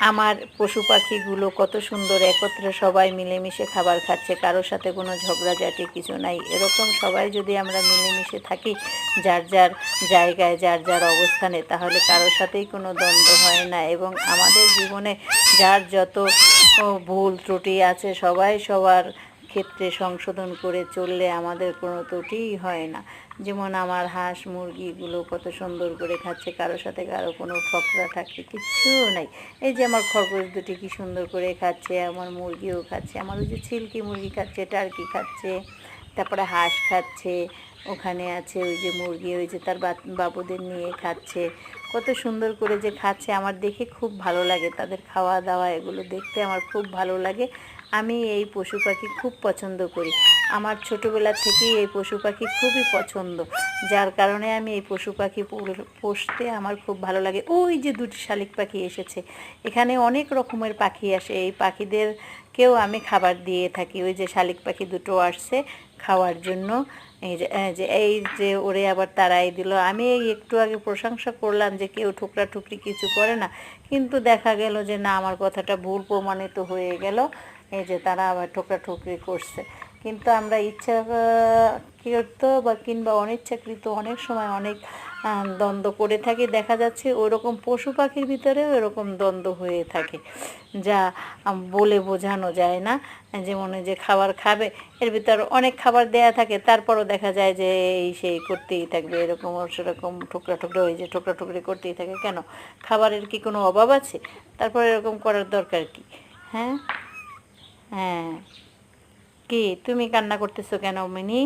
আমার পশু পাখিগুলো কত সুন্দর একত্রে সবাই মিলেমিশে খাবার খাচ্ছে, কারোর সাথে কোনো ঝগড়াঝাটি কিছু নাই। এরকম সবাই যদি আমরা মিলেমিশে থাকি যার যার জায়গায় যার যার অবস্থানে, তাহলে কারোর সাথেই কোনো দ্বন্দ্ব হয় না। এবং আমাদের জীবনে যার যত ভুল ত্রুটি আছে সবাই সবার ক্ষেত্রে সংশোধন করে চললে আমাদের কোনো ত্রুটিই হয় না। যেমন আমার হাঁস মুরগিগুলো কত সুন্দর করে খাচ্ছে, কারোর সাথে কারো কোনো ঝগড়া ঠাকরি কিচ্ছুও নাই। এই যে আমার খরগোশ দুটি কি সুন্দর করে খাচ্ছে, আমার মুরগিও খাচ্ছে, আমার ওই যে ছিলকি মুরগি খাচ্ছে, টার্কি খাচ্ছে, তারপরে হাঁস খাচ্ছে, ওখানে আছে ওই যে মুরগি ওই যে তার বাবুদের নিয়ে খাচ্ছে। কত সুন্দর করে যে খাচ্ছে, আমার দেখে খুব ভালো লাগে। তাদের খাওয়া দাওয়া এগুলো দেখতে আমার খুব ভালো লাগে। আমি এই পশু পাখি খুব পছন্দ করি। আমার ছোটোবেলা থেকেই এই পশু পাখি খুবই পছন্দ, যার কারণে আমি এই পশু পাখি পুষতে আমার খুব ভালো লাগে। ওই যে দুটি শালিক পাখি এসেছে, এখানে অনেক রকমের পাখি আসে, এই পাখিদেরকেও আমি খাবার দিয়ে থাকি। ওই যে শালিক পাখি দুটো আসছে খাওয়ার জন্য। এই যে ওরে আবার তাড়াই দিল। আমি এই একটু আগে প্রশংসা করলাম যে কেউ ঠোকরা ঠুকরি কিছু করে না, কিন্তু দেখা গেল যে না, আমার কথাটা ভুল প্রমাণিত হয়ে গেল। এই যে তারা আবার ঠোকরা ঠুকরি করছে। কিন্তু আমরা ইচ্ছাকৃত বা কিংবা অনিচ্ছাকৃত অনেক সময় অনেক দ্বন্দ্ব করে থাকি। দেখা যাচ্ছে ওরকম পশু পাখির ভিতরেও এরকম দ্বন্দ্ব হয়ে থাকে, যা বলে বোঝানো যায় না। যেমন যে খাবার খাবে, এর ভিতর অনেক খাবার দেয়া থাকে, তারপরও দেখা যায় যে এই সেই করতেই থাকবে, এরকম সেরকম ঠোকরা ঠুকরা, ওই যে ঠোকরা ঠুকরি করতেই থাকে। কেন, খাবারের কি কোনো অভাব আছে? তারপর এরকম করার দরকার কি? হ্যাঁ, হ্যাঁ, কি তুমি কান্না করতেছো কেন মিনি?